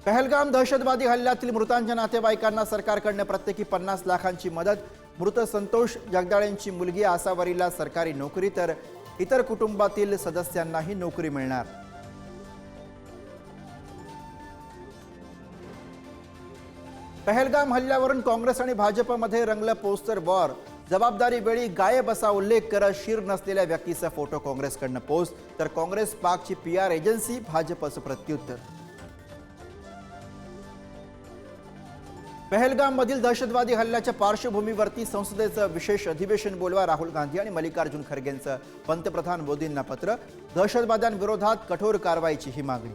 पहलगाम दहशतवादी हल्ल्यातील मृतांच्या नातेवाईकांना सरकारकडून प्रत्येकी 50 लाखांची मदत। मृत संतोष जगदाळेंची मुलगी आसावरीला सरकारी नोकरी, तर इतर कुटुंबातील सदस्यांनाही नोकरी मिळणार। पहलगाम हल्ल्यावरून काँग्रेस आणि भाजपमध्ये रंगलं पोस्टर वॉर। जबाबदारी वेळी गायब असा उल्लेख करत शीर नसलेल्या व्यक्तीचा फोटो काँग्रेसकडून पोस्ट, तर काँग्रेस पाकची PR एजन्सी भाजपचं प्रत्युत्तर। पहलगाम मधील दहशतवादी हल्ल्याच्या पार्श्वभूमीवरती संसदेचं विशेष अधिवेशन बोलवा। राहुल गांधी आणि मल्लिकार्जुन खरगेंचं पंतप्रधान मोदींना पत्र। दहशतवाद्यांविरोधात कठोर कारवाईची ही मागणी।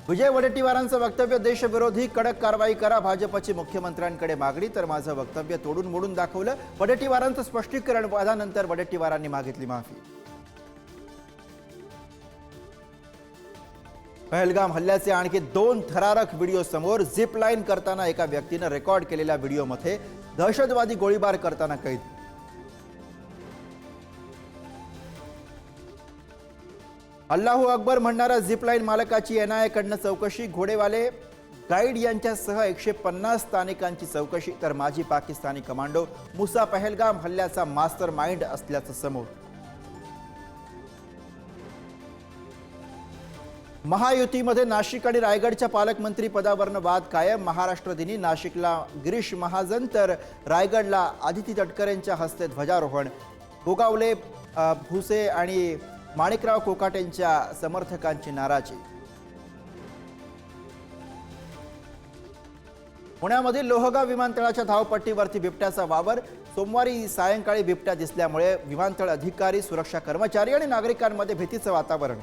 विजय वडेट्टीवारांचं वक्तव्य देशविरोधी, कडक कारवाई करा भाजपची मुख्यमंत्र्यांकडे मागणी। तर माझं वक्तव्य तोडून मोडून दाखवलं, वडेट्टीवारांचं स्पष्टीकरण। वादानंतर वडेट्टीवारांनी मागितली माफी। पहलगाम हल्ल्याचे आणखी 2 थरारक व्हिडिओ समोर। झिप लाईन करताना एका व्यक्तीने रेकॉर्ड केलेल्या व्हिडिओमध्ये दहशतवादी गोळीबार करताना कैद। अल्लाहू अकबर म्हणणाऱ्या झिप लाईन मालकाची NIA कडनं चौकशी। घोडेवाले गाईड यांच्यासह 150 स्थानिकांची चौकशी। तर माजी पाकिस्तानी कमांडो मुसा पहलगाम हल्ल्याचा मास्टर माइंड असल्याचं समोर। महायुतीमध्ये नाशिक आणि रायगडच्या पालकमंत्री पदावरनं वाद कायम। महाराष्ट्र दिनी नाशिकला गिरीश महाजन, तर रायगडला आदिती तटकरेंच्या हस्ते ध्वजारोहण। गोगावले, भुसे आणि माणिकराव कोकाटेंच्या समर्थकांची नाराजी। पुण्यामधील लोहगाव विमानतळाच्या धावपट्टीवरती बिबट्याचा वावर। सोमवारी सायंकाळी बिबट्या दिसल्यामुळे विमानतळ अधिकारी, सुरक्षा कर्मचारी आणि नागरिकांमध्ये भीतीचं वातावरण।